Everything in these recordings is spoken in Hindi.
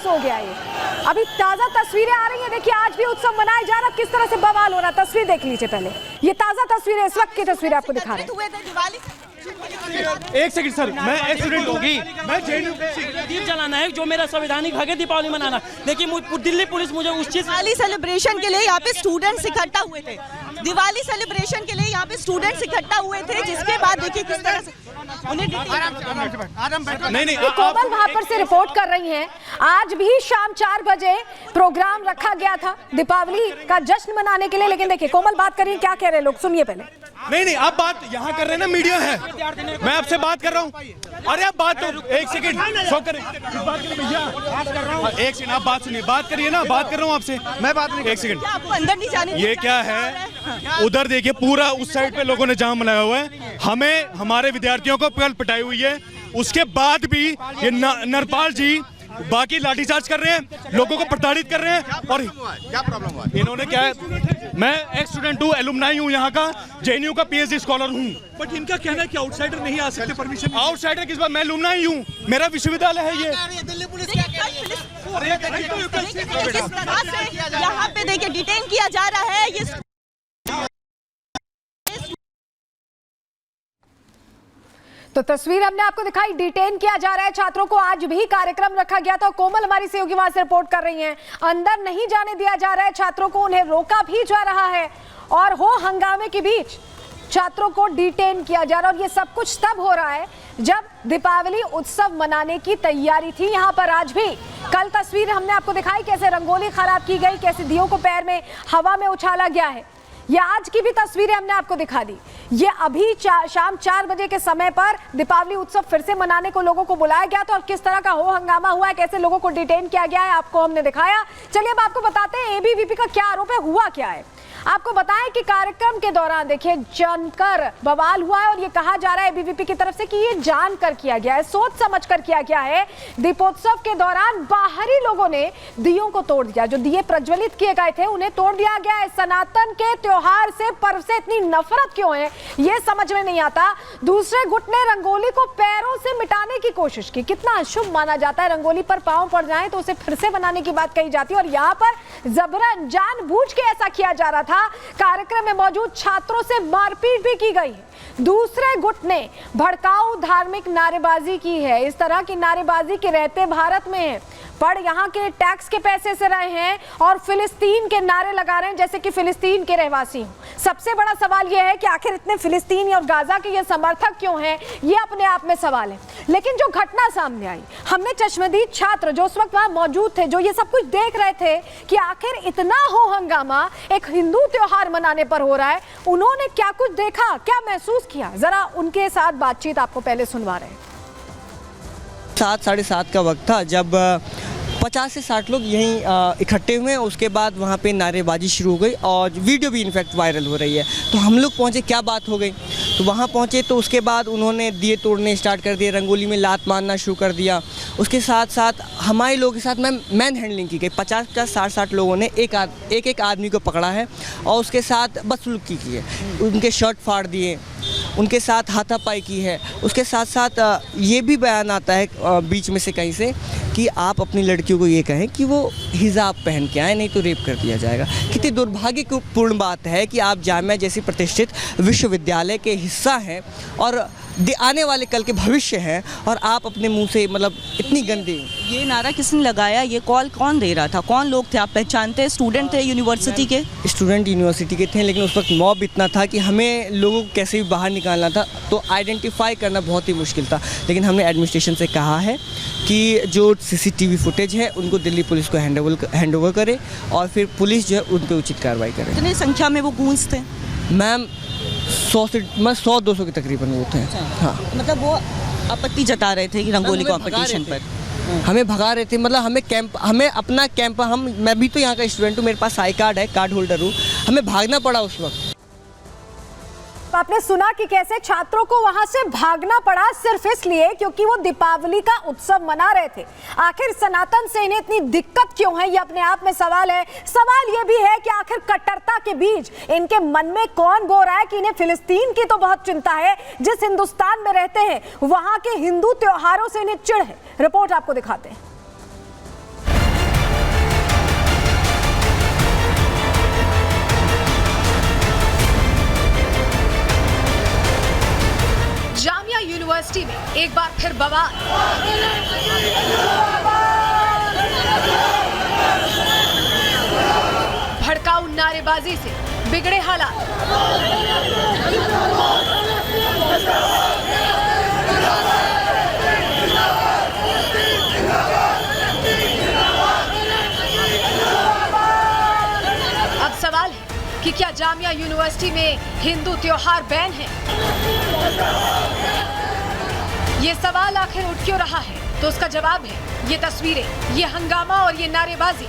बस हो गया ये। अभी ताजा तस्वीरें आ रही हैं, देखिए आज भी उत्सव मनाया जा रहा है, किस तरह से बवाल हो रहा है। तस्वीर देख लीजिए पहले, ये ताजा तस्वीरें, इस वक्त की तस्वीरें आपको दिखा रहे हैं। एक सेकंड सर, मैं एक स्टूडेंट होगी, मैं दीप जलाना है जो मेरा संवैधानिक हक है, दीपावली मनाना। देखिए दिल्ली पुलिस मुझे उस चीज दिवाली सेलिब्रेशन के लिए यहाँ पे स्टूडेंट्स इकट्ठा हुए थे। दिवाली सेलिब्रेशन के लिए यहाँ पे स्टूडेंट्स इकट्ठा हुए थे, जिसके बाद देखिए किस तरह से उन्हें नहीं कोमल वहां पर से रिपोर्ट कर रही हैं। आज भी शाम 4 बजे प्रोग्राम रखा गया था दीपावली का जश्न मनाने के लिए, लेकिन देखिए कोमल बात करिए, क्या कह रहे हैं लोग, सुनिए पहले। नहीं आप बात यहाँ कर रहे हैं ना, मीडिया है, मैं आपसे बात कर रहा हूँ। अरे आप बात तो एक सेकंड शो करें, भैया एक सेकंड आप बात सुनिए, बात करिए ना, बात कर रहा हूँ आपसे, मैं बात नहीं, एक सेकंड अंदर नहीं जाने। ये क्या है, उधर देखिए पूरा उस साइड पे लोगों ने जाम बनाया हुआ है, हमें हमारे विद्यार्थियों को कल पिटाई हुई है, उसके बाद भी ये नरपाल जी बाकी लाठीचार्ज कर रहे हैं, लोगों को प्रताड़ित कर रहे हैं। और क्या प्रॉब्लम हुआ? इन्होंने क्या है, मैं एक स्टूडेंट हूँ, एलुमनाई हूँ यहाँ का, जेएनयू का पीएचडी स्कॉलर हूँ। बट इनका कहना है कि आउटसाइडर नहीं आ सकते, परमिशन। आउटसाइडर किस बात, मैं एलुमनाई हूँ, मेरा विश्वविद्यालय है ये। दिल्ली पुलिस यहाँ पे देखिए डिटेन किया जा रहा है ये। तो तस्वीर हमने आपको दिखाई, डिटेन किया जा रहा है छात्रों को। आज भी कार्यक्रम रखा गया था, कोमल हमारी सहयोगी वहां से रिपोर्ट कर रही हैं। अंदर नहीं जाने दिया जा रहा है छात्रों को, उन्हें रोका भी जा रहा है और हो हंगामे के बीच छात्रों को डिटेन किया जा रहा है। और ये सब कुछ तब हो रहा है जब दीपावली उत्सव मनाने की तैयारी थी यहाँ पर। आज भी कल तस्वीर हमने आपको दिखाई, कैसे रंगोली खराब की गई, कैसे दियों को पैर में हवा में उछाला गया है। ये आज की भी तस्वीरें हमने आपको दिखा दी। ये अभी शाम 4 बजे के समय पर दीपावली उत्सव फिर से मनाने को लोगों को बुलाया गया था और किस तरह का हो हंगामा हुआ है, कैसे लोगों को डिटेन किया गया है, आपको हमने दिखाया। चलिए अब आपको बताते हैं एबीवीपी का क्या आरोप है, हुआ क्या है। आपको बताएं कि कार्यक्रम के दौरान देखिए जमकर बवाल हुआ है और ये कहा जा रहा है एबीवीपी की तरफ से कि ये जानकर किया गया है, सोच समझकर किया गया है। दीपोत्सव के दौरान बाहरी लोगों ने दियों को तोड़ दिया, जो दिए प्रज्वलित किए गए थे उन्हें तोड़ दिया गया है। सनातन के त्योहार से, पर्व से इतनी नफरत क्यों है, ये समझ में नहीं आता। दूसरे गुट ने रंगोली को पैरों से मिटाने की कोशिश की। कितना अशुभ माना जाता है, रंगोली पर पांव पड़ जाए तो उसे फिर से बनाने की बात कही जाती है और यहाँ पर जबरन जानबूझ के ऐसा किया जा रहा था। कार्यक्रम में मौजूद छात्रों से मारपीट भी की गई। दूसरे गुट ने भड़काऊ धार्मिक नारेबाजी की है। इस तरह की नारेबाजी के रहते भारत में पढ़ यहाँ के टैक्स के पैसे से रहे हैं और फिलिस्तीन के नारे लगा रहे हैं जैसे कि फिलिस्तीन के रहवासी हों। सबसे बड़ा सवाल यह है कि आखिर इतने फिलिस्तीनी और गाजा के ये समर्थक क्यों हैं, ये अपने आप में सवाल है। लेकिन जो घटना सामने आई, हमने चश्मदीद छात्र जो उस वक्त वहां मौजूद थे, जो ये सब कुछ देख रहे थे कि आखिर इतना हो हंगामा एक हिंदू त्योहार मनाने पर हो रहा है, उन्होंने क्या कुछ देखा, क्या महसूस किया, जरा उनके साथ बातचीत आपको पहले सुनवा रहे हैं। 7 साढ़े 7 का वक्त था जब 50 से 60 लोग यहीं इकट्ठे हुए। उसके बाद वहाँ पे नारेबाजी शुरू हो गई और वीडियो भी इनफैक्ट वायरल हो रही है। तो हम लोग पहुँचे, क्या बात हो गई, तो वहाँ पहुँचे तो उसके बाद उन्होंने दिए तोड़ने स्टार्ट कर दिए, रंगोली में लात मारना शुरू कर दिया। उसके साथ साथ हमारे लोगों के साथ मैन हैंडलिंग की गई। 50-50 60-60 लोगों ने एक आदमी को पकड़ा है और उसके साथ बदसलूकी की है, उनके शर्ट फाड़ दिए, उनके साथ हाथापाई की है। उसके साथ साथ ये भी बयान आता है बीच में से कहीं से कि आप अपनी लड़कियों को ये कहें कि वो हिजाब पहन के आए, नहीं तो रेप कर दिया जाएगा। कितनी दुर्भाग्यपूर्ण बात है कि आप जामिया जैसी प्रतिष्ठित विश्वविद्यालय के हिस्सा हैं और आने वाले कल के भविष्य हैं और आप अपने मुंह से मतलब इतनी गंदी। ये नारा किसने लगाया, ये कॉल कौन दे रहा था, कौन लोग थे, आप पहचानते हैं? स्टूडेंट थे यूनिवर्सिटी के? स्टूडेंट यूनिवर्सिटी के थे, लेकिन उस वक्त मॉब इतना था कि हमें लोगों को कैसे भी बाहर निकालना था, तो आइडेंटिफाई करना बहुत ही मुश्किल था। लेकिन हमने एडमिनिस्ट्रेशन से कहा है कि जो CCTV फुटेज है उनको दिल्ली पुलिस को हैंड ओवर करे और फिर पुलिस जो है उन पर उचित कार्रवाई करे। कितनी संख्या में वो गूंजते? मैम 100-200 के तकरीबन वो थे। हाँ, मतलब वो आपत्ति जता रहे थे कि रंगोली कॉम्पिटिशन पर हमें भगा रहे थे। मतलब हमें अपना कैंप, मैं भी तो यहाँ का स्टूडेंट हूँ, मेरे पास आई कार्ड है, कार्ड होल्डर हूँ, हमें भागना पड़ा उस वक्त। आपने सुना कि कैसे छात्रों को वहां से भागना पड़ा सिर्फ इसलिए क्योंकि वो दीपावली का उत्सव मना रहे थे। आखिर सनातन से इन्हें इतनी दिक्कत क्यों है, ये अपने आप में सवाल है। सवाल ये भी है कि आखिर कट्टरता के बीच इनके मन में कौन बो रहा है कि इन्हें फिलिस्तीन की तो बहुत चिंता है, जिस हिंदुस्तान में रहते हैं वहां के हिंदू त्योहारों से इन्हें चिढ़ है। रिपोर्ट आपको दिखाते हैं। फिर बवाल। भड़काऊ नारेबाजी से बिगड़े हालात। अब सवाल है कि क्या जामिया यूनिवर्सिटी में हिंदू त्योहार बैन है? ये सवाल आखिर उठ क्यों रहा है? तो उसका जवाब है ये तस्वीरें, ये हंगामा और ये नारेबाजी।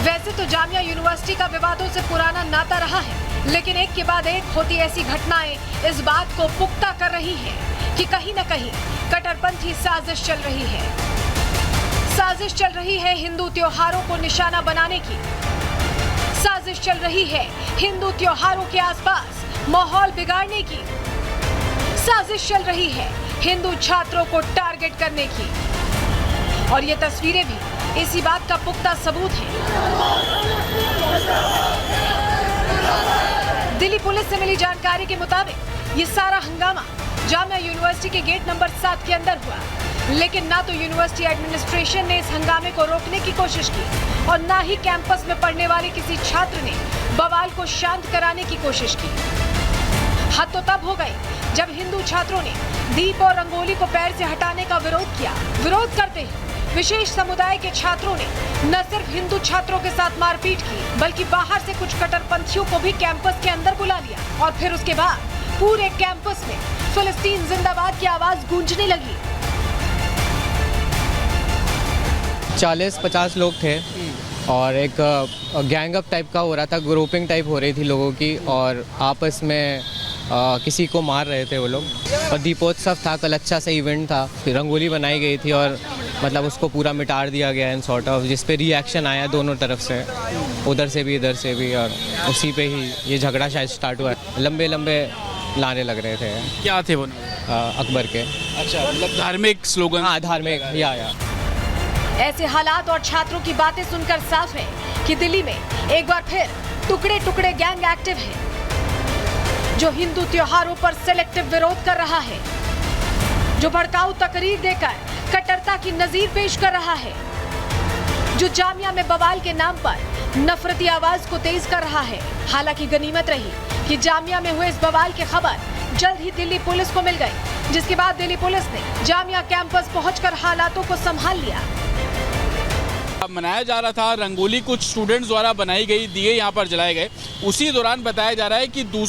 वैसे तो जामिया यूनिवर्सिटी का विवादों से पुराना नाता रहा है, लेकिन एक के बाद एक होती ऐसी घटनाएं इस बात को पुख्ता कर रही हैं कि कहीं न कहीं कट्टरपंथी साजिश चल रही है। साजिश चल रही है हिंदू त्योहारों को निशाना बनाने की। साजिश चल रही है हिंदू त्योहारों के आसपास माहौल बिगाड़ने की। साजिश चल रही है हिंदू छात्रों को टारगेट करने की। और ये तस्वीरें भी इसी बात का पुख्ता सबूत है। दिल्ली पुलिस से मिली जानकारी के मुताबिक ये सारा हंगामा जामिया यूनिवर्सिटी के गेट नंबर 7 के अंदर हुआ, लेकिन ना तो यूनिवर्सिटी एडमिनिस्ट्रेशन ने इस हंगामे को रोकने की कोशिश की और ना ही कैंपस में पढ़ने वाले किसी छात्र ने बवाल को शांत कराने की कोशिश की। हद तो तब हो गई जब हिंदू छात्रों ने दीप और रंगोली को पैर से हटाने का विरोध किया। विरोध करते ही विशेष समुदाय के छात्रों ने न सिर्फ हिंदू छात्रों के साथ मारपीट की, बल्कि बाहर से कुछ कट्टरपंथियों को भी कैंपस के अंदर बुला लिया और फिर उसके बाद पूरे कैंपस में फिलिस्तीन जिंदाबाद की आवाज गूंजने लगी। 40-50 लोग थे और एक गैंग अप टाइप का हो रहा था, ग्रुपिंग टाइप हो रही थी लोगों की और आपस में किसी को मार रहे थे वो लोग। और दीपोत्सव था कल, अच्छा सा इवेंट था, फिर रंगोली बनाई गई थी और मतलब उसको पूरा मिटार दिया गया इन सॉर्ट ऑफ, जिस पे रिएक्शन आया दोनों तरफ से, उधर से भी इधर से भी, और उसी पे ही ये झगड़ा शायद स्टार्ट हुआ। लंबे लंबे लाने लग रहे थे। क्या थे वो? अकबर के। अच्छा, मतलब धार्मिक स्लोगन? हाँ, धार्मिक। या ऐसे हालात और छात्रों की बातें सुनकर साफ है कि दिल्ली में एक बार फिर टुकड़े टुकड़े गैंग एक्टिव है, जो हिंदू त्योहारों पर सिलेक्टिव विरोध कर रहा है, जो भड़काऊ तकरीर देकर कट्टरता की नजीर पेश कर रहा है, जो जामिया में बवाल के नाम पर नफरती आवाज को तेज कर रहा है। हालांकि गनीमत रही कि जामिया में हुए इस बवाल की खबर जल्द ही दिल्ली पुलिस को मिल गई, जिसके बाद दिल्ली पुलिस ने जामिया कैंपस पहुंचकर हालातों को संभाल लिया। मनाया जा रहा था, रंगोली कुछ स्टूडेंट्स द्वारा बनाई गई, दिए यहाँ पर जलाए गए। उसी दौरान बताया जा रहा है कि दूसरा